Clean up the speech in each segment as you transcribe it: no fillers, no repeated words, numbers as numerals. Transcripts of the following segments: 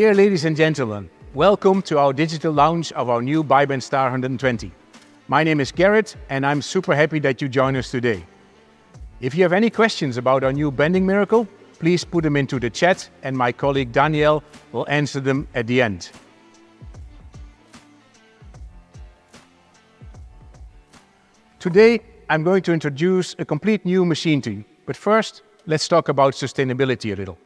Dear ladies and gentlemen, welcome to our digital launch of our new ByBend Star 120. My name is Garrett and I'm super happy that you join us today. If you have any questions about our new bending miracle, please put them into the chat and my colleague Danielle will answer them at the end. Today, I'm going to introduce a complete new machine to you. But first, let's talk about sustainability a little.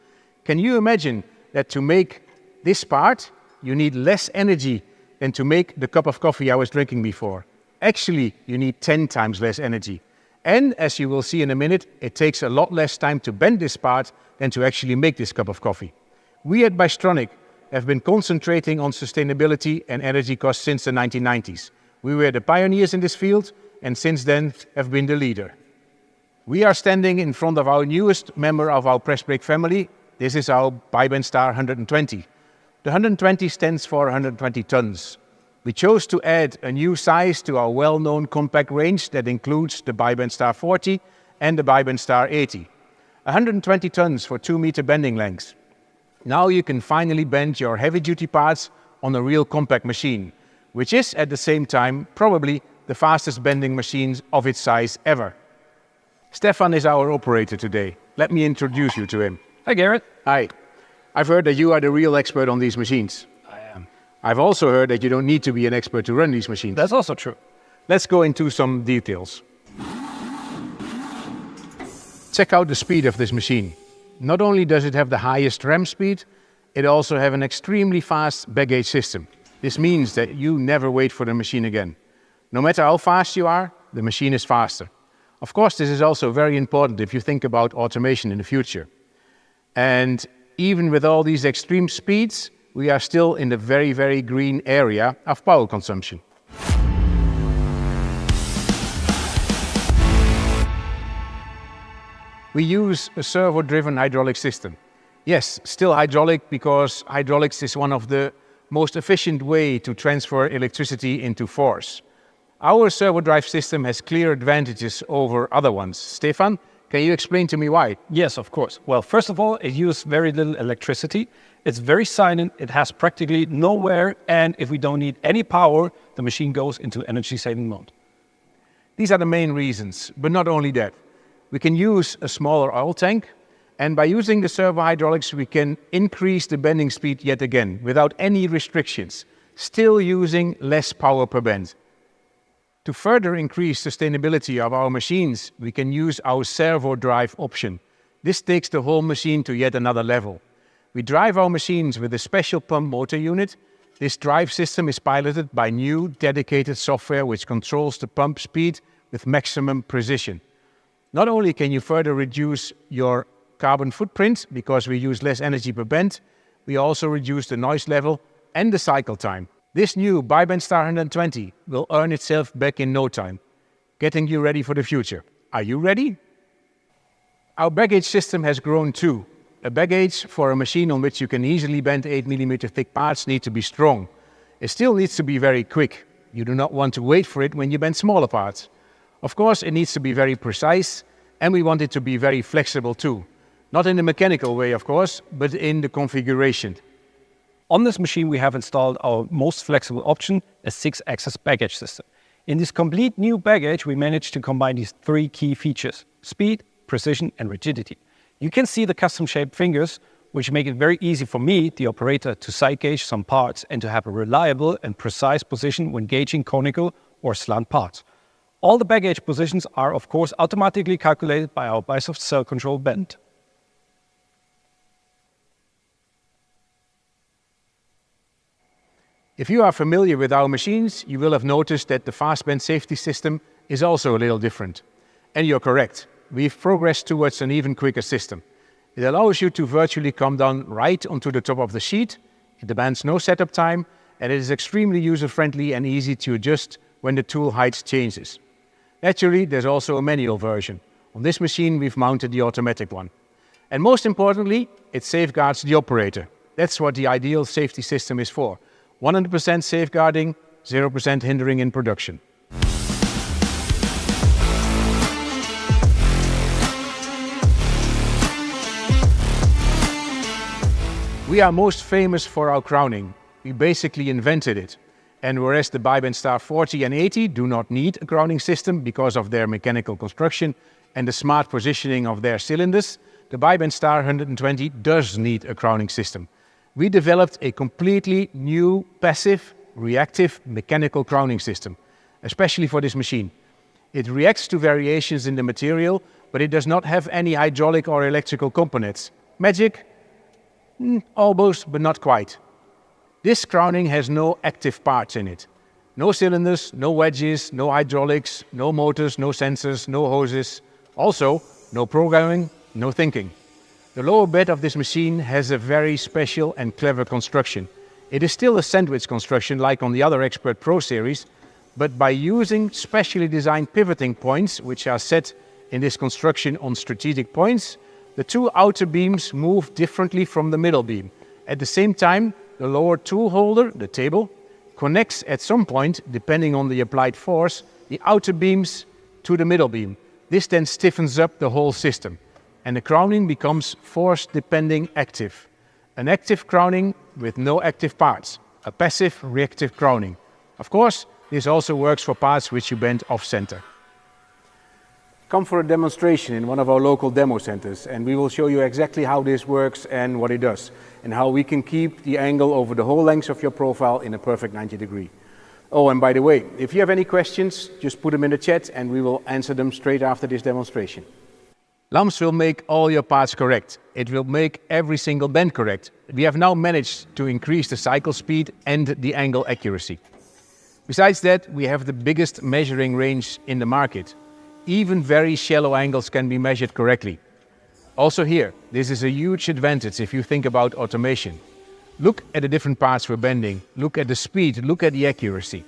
Can you imagine that to make this part, you need less energy than to make the cup of coffee I was drinking before? Actually, you need 10 times less energy. And as you will see in a minute, it takes a lot less time to bend this part than to actually make this cup of coffee. We at Bystronic have been concentrating on sustainability and energy costs since the 1990s. We were the pioneers in this field and since then have been the leader. We are standing in front of our newest member of our press brake family. This is our ByBend Star 120. The 120 stands for 120 tons. We chose to add a new size to our well-known compact range that includes the ByBend Star 40 and the ByBend Star 80. 120 tons for 2-meter bending lengths. Now you can finally bend your heavy-duty parts on a real compact machine, which is at the same time probably the fastest bending machine of its size ever. Stefan is our operator today. Let me introduce you to him. Hi, Garrett. Hi. I've heard that you are the real expert on these machines. I am. I've also heard that you don't need to be an expert to run these machines. That's also true. Let's go into some details. Check out the speed of this machine. Not only does it have the highest ram speed, it also has an extremely fast baggage system. This means that you never wait for the machine again. No matter how fast you are, the machine is faster. Of course, this is also very important if you think about automation in the future. And even with all these extreme speeds, we are still in the very, very green area of power consumption. We use a servo-driven hydraulic system. Yes, still hydraulic because hydraulics is one of the most efficient way to transfer electricity into force. Our servo drive system has clear advantages over other ones. Stefan, can you explain to me why? Yes, of course. Well, first of all, it uses very little electricity. It's very silent, it has practically no wear, and if we don't need any power, the machine goes into energy-saving mode. These are the main reasons, but not only that. We can use a smaller oil tank, and by using the servo hydraulics, we can increase the bending speed yet again, without any restrictions, still using less power per bend. To further increase sustainability of our machines, we can use our servo drive option. This takes the whole machine to yet another level. We drive our machines with a special pump motor unit. This drive system is piloted by new dedicated software which controls the pump speed with maximum precision. Not only can you further reduce your carbon footprint because we use less energy per bend, we also reduce the noise level and the cycle time. This new ByBend Star 120 will earn itself back in no time, getting you ready for the future. Are you ready? Our baggage system has grown too. A baggage for a machine on which you can easily bend 8mm thick parts needs to be strong. It still needs to be very quick. You do not want to wait for it when you bend smaller parts. Of course, it needs to be very precise, and we want it to be very flexible too. Not in the mechanical way, of course, but in the configuration. On this machine, we have installed our most flexible option, a 6-axis baggage system. In this complete new baggage, we managed to combine these 3 key features: speed, precision, and rigidity. You can see the custom-shaped fingers, which make it very easy for me, the operator, to side gauge some parts and to have a reliable and precise position when gauging conical or slant parts. All the baggage positions are, of course, automatically calculated by our Bysoft cell control bend. If you are familiar with our machines, you will have noticed that the fast bend safety system is also a little different. And you're correct. We've progressed towards an even quicker system. It allows you to virtually come down right onto the top of the sheet. It demands no setup time, and it is extremely user-friendly and easy to adjust when the tool height changes. Naturally, there's also a manual version. On this machine, we've mounted the automatic one. And most importantly, it safeguards the operator. That's what the ideal safety system is for. 100% safeguarding, 0% hindering in production. We are most famous for our crowning. We basically invented it. And whereas the ByBend Star 40 and 80 do not need a crowning system because of their mechanical construction and the smart positioning of their cylinders, the ByBend Star 120 does need a crowning system. We developed a completely new passive, reactive mechanical crowning system, especially for this machine. It reacts to variations in the material, but it does not have any hydraulic or electrical components. Magic? Almost, but not quite. This crowning has no active parts in it. No cylinders, no wedges, no hydraulics, no motors, no sensors, no hoses. Also, no programming, no thinking. The lower bed of this machine has a very special and clever construction. It is still a sandwich construction like on the other Expert Pro series, but by using specially designed pivoting points, which are set in this construction on strategic points, the two outer beams move differently from the middle beam. At the same time, the lower tool holder, the table, connects at some point, depending on the applied force, the outer beams to the middle beam. This then stiffens up the whole system, and the crowning becomes force-depending active. An active crowning with no active parts, a passive reactive crowning. Of course, this also works for parts which you bend off-center. Come for a demonstration in one of our local demo centers, and we will show you exactly how this works and what it does, and how we can keep the angle over the whole length of your profile in a perfect 90 degree. Oh, and by the way, if you have any questions, just put them in the chat and we will answer them straight after this demonstration. LAMS will make all your parts correct. It will make every single bend correct. We have now managed to increase the cycle speed and the angle accuracy. Besides that, we have the biggest measuring range in the market. Even very shallow angles can be measured correctly. Also here, this is a huge advantage if you think about automation. Look at the different parts we're bending, look at the speed, look at the accuracy.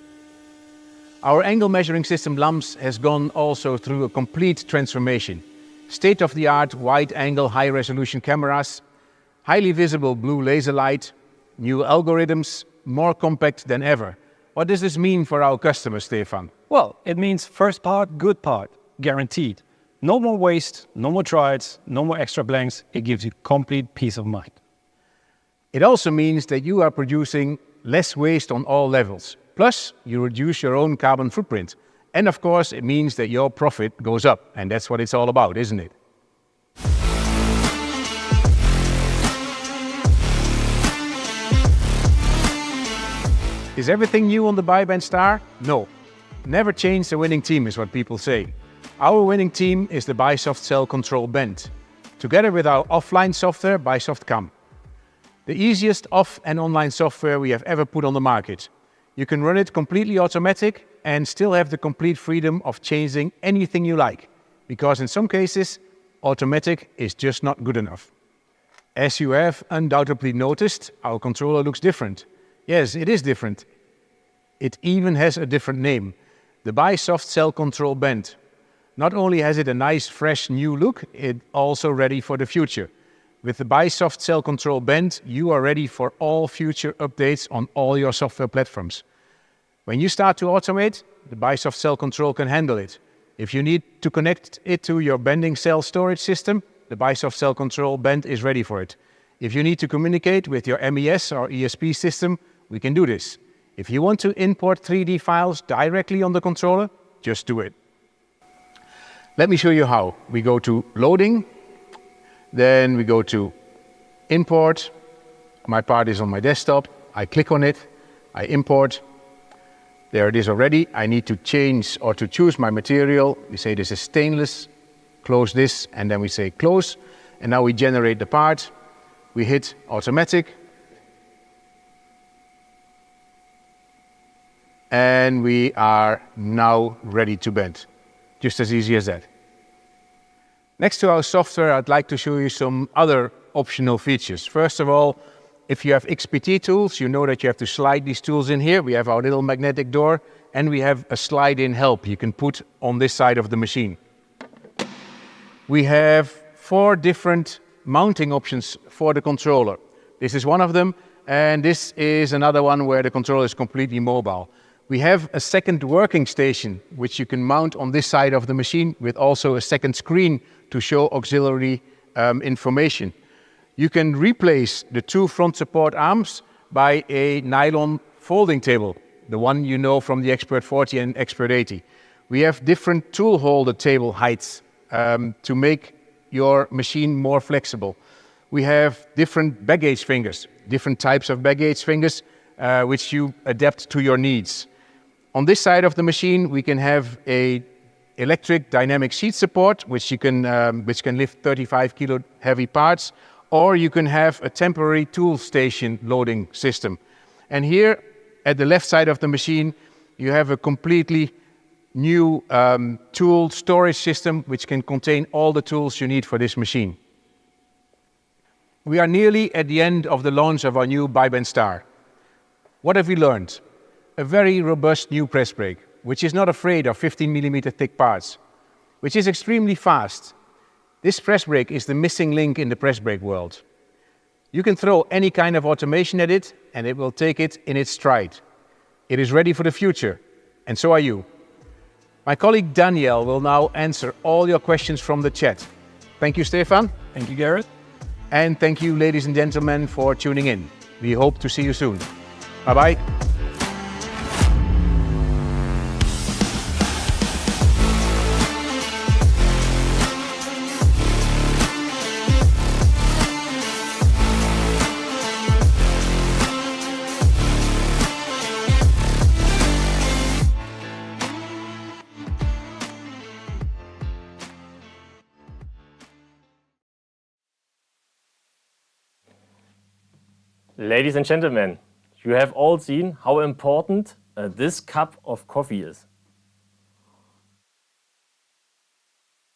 Our angle measuring system LAMS has gone also through a complete transformation. State-of-the-art wide-angle high-resolution cameras, highly visible blue laser light, new algorithms, more compact than ever. What does this mean for our customers, Stefan? Well, it means first part, good part, guaranteed. No more waste, no more trials, no more extra blanks. It gives you complete peace of mind. It also means that you are producing less waste on all levels. Plus, you reduce your own carbon footprint. And of course, it means that your profit goes up. And that's what it's all about, isn't it? Is everything new on the ByBend Star? No. Never change a winning team is what people say. Our winning team is the BySoft Cell Control Bend, together with our offline software, BySoft CAM. The easiest off and online software we have ever put on the market. You can run it completely automatic and still have the complete freedom of changing anything you like, because in some cases, automatic is just not good enough. As you have undoubtedly noticed, our controller looks different. Yes, it is different. It even has a different name, the BySoft Cell Control Bend. Not only has it a nice, fresh, new look, it's also ready for the future. With the BySoft Cell Control Bend, you are ready for all future updates on all your software platforms. When you start to automate, the BySoft Cell Control can handle it. If you need to connect it to your bending cell storage system, the BySoft Cell Control Bend is ready for it. If you need to communicate with your MES or ESP system, we can do this. If you want to import 3D files directly on the controller, just do it. Let me show you how. We go to Loading, then we go to Import. My part is on my desktop. I click on it, I import. There it is already. I need to change or to choose my material. We say this is stainless, close this, and then we say close. And now we generate the part. We hit automatic. And we are now ready to bend. Just as easy as that. Next to our software, I'd like to show you some other optional features. First of all, if you have XPT tools, you know that you have to slide these tools in here. We have our little magnetic door, and we have a slide-in help you can put on this side of the machine. We have 4 different mounting options for the controller. This is one of them, and this is another one where the controller is completely mobile. We have a second working station, which you can mount on this side of the machine with also a second screen to show auxiliary information. You can replace the two front support arms by a nylon folding table, the one you know from the Expert 40 and Expert 80. We have different tool holder table heights to make your machine more flexible. We have different bag gauge fingers, different types of bag gauge fingers, which you adapt to your needs. On this side of the machine, we can have a electric dynamic seat support, which can lift 35 kilo heavy parts, or you can have a temporary tool station loading system. And here, at the left side of the machine, you have a completely new tool storage system, which can contain all the tools you need for this machine. We are nearly at the end of the launch of our new ByBend Star. What have we learned? A very robust new press brake, which is not afraid of 15mm thick parts, which is extremely fast. This press brake is the missing link in the press brake world. You can throw any kind of automation at it, and it will take it in its stride. It is ready for the future, and so are you. My colleague Danielle will now answer all your questions from the chat. Thank you, Stefan. Thank you, Garrett. And thank you, ladies and gentlemen, for tuning in. We hope to see you soon. Bye-bye. Ladies and gentlemen, you have all seen how important this cup of coffee is.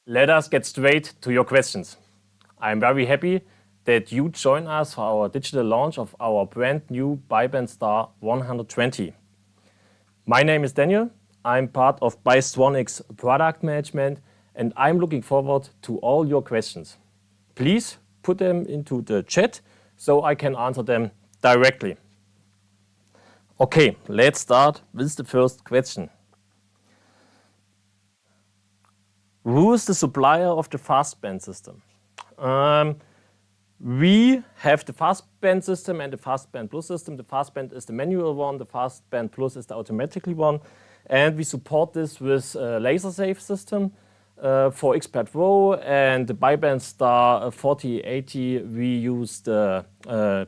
Let us get straight to your questions. I'm very happy that you join us for our digital launch of our brand new ByBend Star 120. My name is Daniel. I'm part of Bystronic's product management, and I'm looking forward to all your questions. Please put them into the chat so I can answer them directly. Okay, let's start with the first question. Who is the supplier of the fastbend system? We have the fastbend system and the fastbend plus system. The fastbend is the manual one, the fastbend plus is the automatically one. And we support this with a laser safe system. For Expert Pro and the ByBend Star 4080, we use the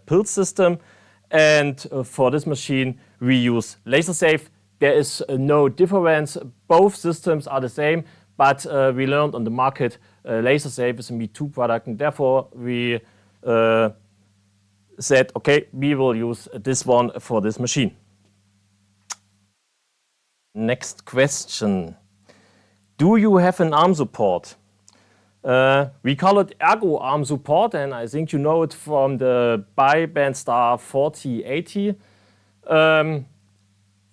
pill system. And for this machine, we use laser safe. There is no difference. Both systems are the same, but we learned on the market laser safe is a Me-Too product, and therefore we said, okay, we will use this one for this machine. Next question. Do you have an arm support? We call it Ergo arm support, and I think you know it from the ByBend Star 4080.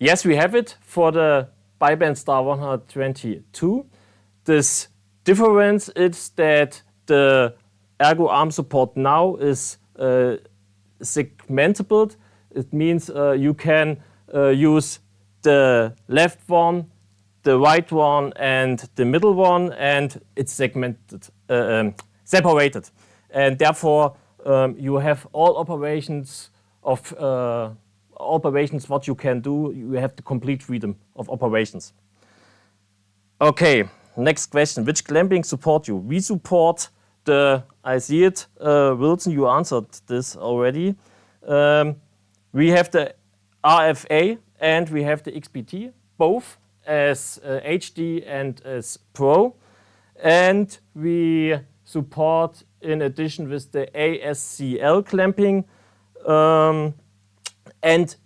Yes, we have it for the ByBend Star 122. This difference is that the Ergo arm support now is segmentable. It means you can use the left one, the right one, and the middle one, and it's segmented, separated. And therefore, you have all operations what you can do. You have the complete freedom of operations. Okay, next question. Which clamping support you? We support the, I see it, Wilson, you answered this already. We have the RFA and we have the XPT, both as HD and as Pro. And we support, in addition, with the ASCL clamping. And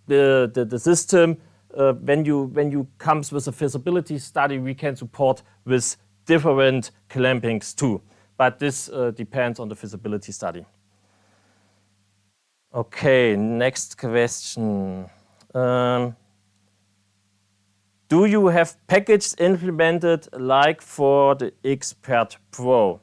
the system, when you comes with a feasibility study, we can support with different clampings too. But this depends on the feasibility study. Okay, next question. Do you have packages implemented like for the Expert Pro?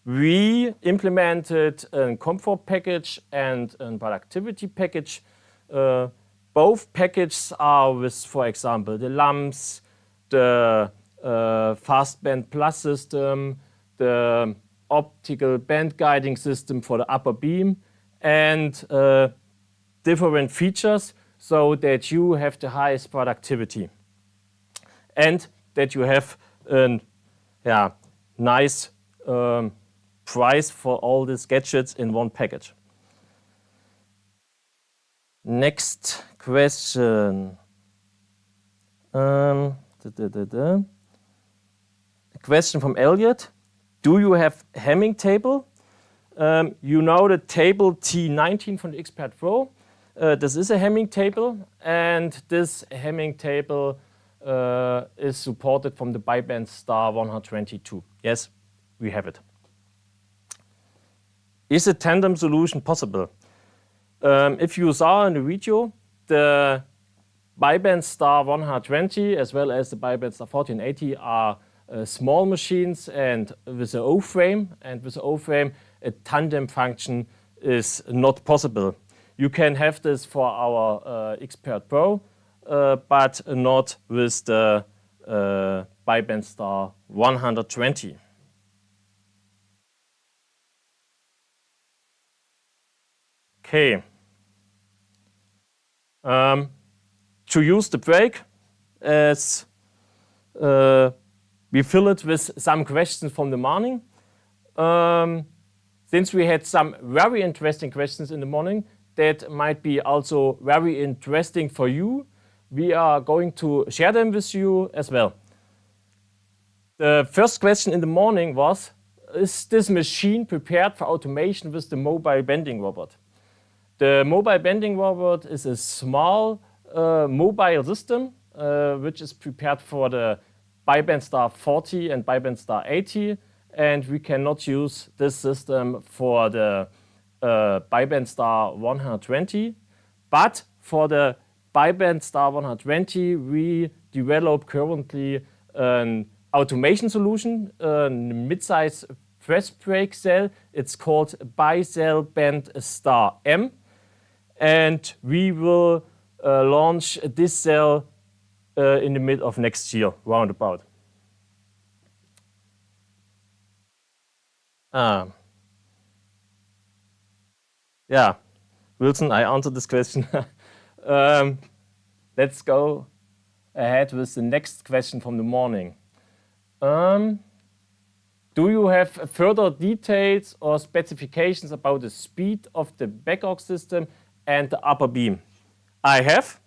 We implemented a comfort package and a productivity package. Both packages are with, for example, the lamps, the Fastbend Plus system, the optical band guiding system for the upper beam, and different features so that you have the highest productivity and that you have a nice price for all these gadgets in one package. Next question. A question from Elliot. Do you have Hamming table? You know the table T19 from the Expert Pro. This is a Hamming table, and this Hamming table is supported from the ByBend Star 122. Yes, we have it. Is a tandem solution possible? If you saw in the video, the ByBend Star 120 as well as the ByBend Star 1480 are small machines and with an O-frame. And with an O-frame, a tandem function is not possible. You can have this for our Expert Pro, but not with the ByBend Star 120. Okay. To use the break, as we fill it with some questions from the morning. Since we had some very interesting questions in the morning that might be also very interesting for you, we are going to share them with you as well. The first question in the morning was, is this machine prepared for automation with the mobile bending robot? The mobile bending robot is a small mobile system which is prepared for the ByBend Star 40 and ByBend Star 80, and we cannot use this system for the ByBend Star 120. But for the ByBend Star 120, we develop currently an automation solution, a mid-size press brake cell. It's called ByBend Star M, and we will launch this cell in the mid of next year, roundabout. Yeah, Wilson, I answered this question. Let's go ahead with the next question from the morning. Do you have further details or specifications about the speed of the back-arc system and the upper beam? I have.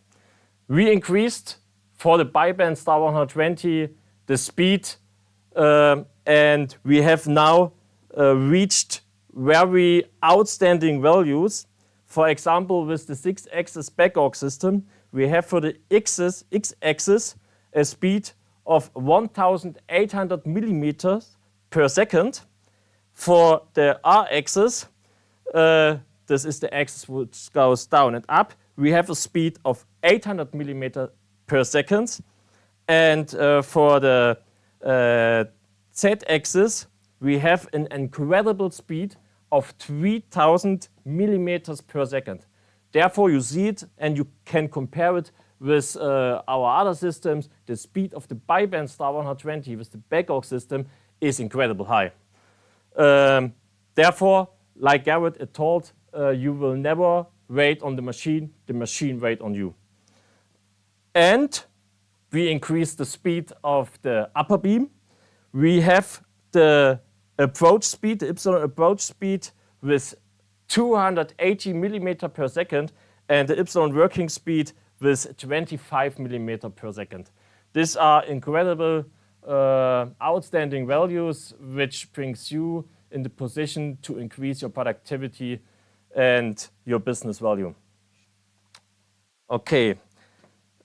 We increased for the ByBend Star 120 the speed, and we have now reached very outstanding values. For example, with the 6-axis back-arc system, we have for the x-axis a speed of 1,800 millimeters per second. For the r-axis, this is the axis which goes down and up, we have a speed of 800 millimeters per second. And for the z-axis, we have an incredible speed of 3,000 millimeters per second. Therefore, you see it and you can compare it with our other systems. The speed of the ByBend Star 120 with the back-arc system is incredibly high. Therefore, like Garrett told, you will never wait on the machine wait on you. And we increase the speed of the upper beam. We have the approach speed, the Epsilon approach speed with 280 millimeter per second and the Epsilon working speed with 25 millimeter per second. These are incredible, outstanding values which brings you in the position to increase your productivity and your business value. Okay.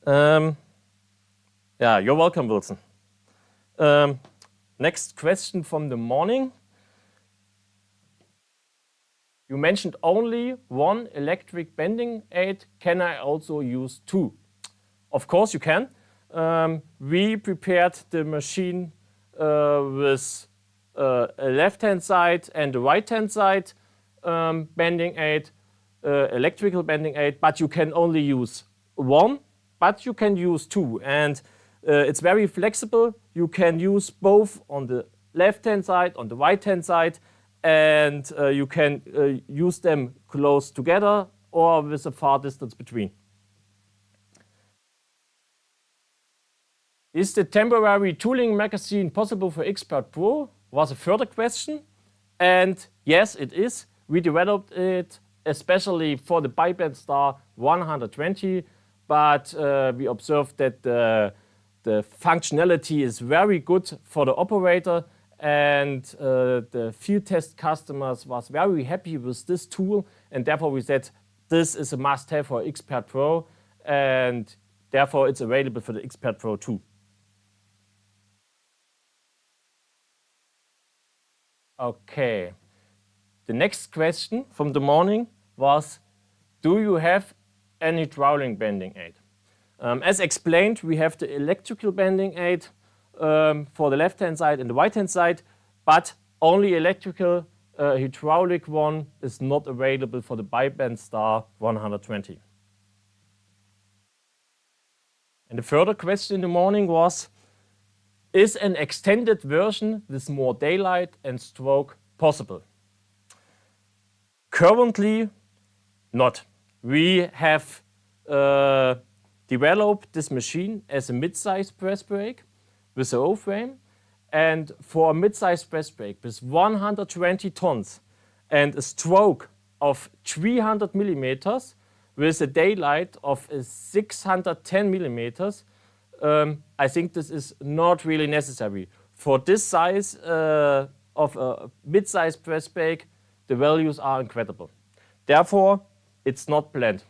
Yeah, you're welcome, Wilson. Next question from the morning. You mentioned only one electric bending aid. Can I also use two? Of course you can. We prepared the machine with a left-hand side and a right-hand side bending aid, electrical bending aid, but you can only use one, but you can use two. And it's very flexible. You can use both on the left-hand side, on the right-hand side, and you can use them close together or with a far distance between. Is the temporary tooling magazine possible for Expert Pro? Was a further question. And yes, it is. We developed it especially for the ByBend Star 120, but we observed that the functionality is very good for the operator, and the field test customers was very happy with this tool, and therefore we said this is a must-have for Expert Pro, and therefore it's available for the Expert Pro too. Okay, the next question from the morning was, do you have an hydraulic bending aid? As explained, we have the electrical bending aid for the left-hand side and the right-hand side, but only electrical. Hydraulic one is not available for the ByBend Star 120. And the further question in the morning was, is an extended version with more daylight and stroke possible? Currently, not. We have developed this machine as a mid-size press brake with a O-frame. And for a mid-size press brake with 120 tons and a stroke of 300 millimeters with a daylight of 610 millimeters, I think this is not really necessary. For this size of a mid-size press brake, the values are incredible. Therefore, it's not planned.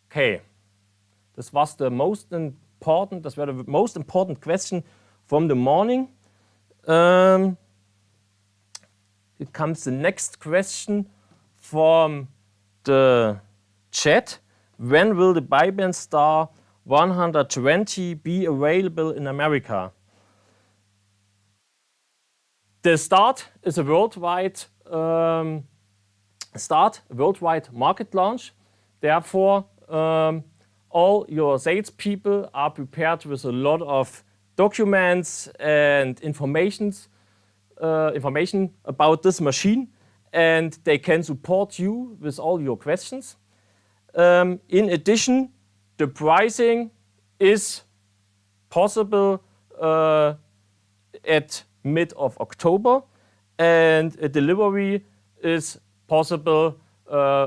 Okay, this was the most important. This were the most important question from the morning. Here comes the next question from the chat. When will the ByBend Star 120 be available in America? The start is a worldwide worldwide market launch. Therefore, all your salespeople are prepared with a lot of documents and information about this machine, and they can support you with all your questions. In addition, the pricing is possible at mid of October, and a delivery is possible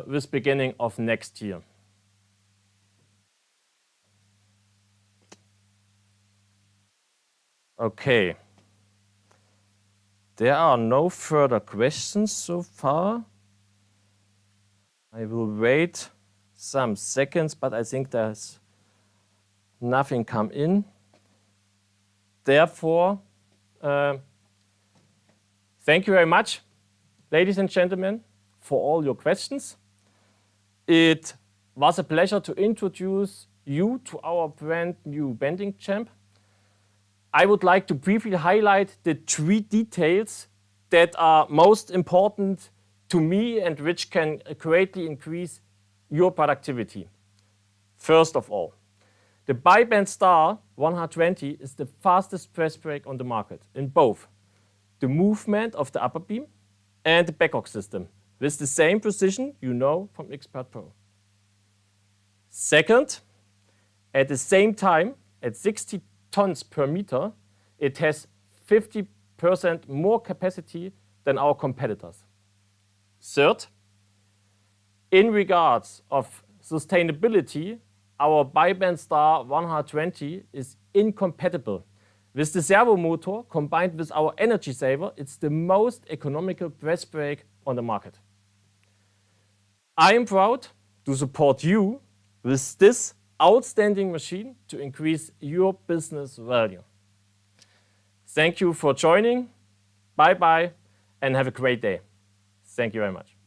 with beginning of next year. Okay. There are no further questions so far. I will wait some seconds, but I think there's nothing come in. Therefore, thank you very much, ladies and gentlemen, for all your questions. It was a pleasure to introduce you to our brand new bending champ. I would like to briefly highlight the 3 details that are most important to me and which can greatly increase your productivity. First of all, the ByBend Star 120 is the fastest press brake on the market in both the movement of the upper beam and the backhook system with the same precision you know from Expert Pro. Second, at the same time, at 60 tons per meter, it has 50% more capacity than our competitors. Third, in regards of sustainability, our ByBend Star 120 is incompatible with the servo motor combined with our energy saver. It's the most economical press brake on the market. I am proud to support you with this outstanding machine to increase your business value. Thank you for joining. Bye-bye and have a great day. Thank you very much.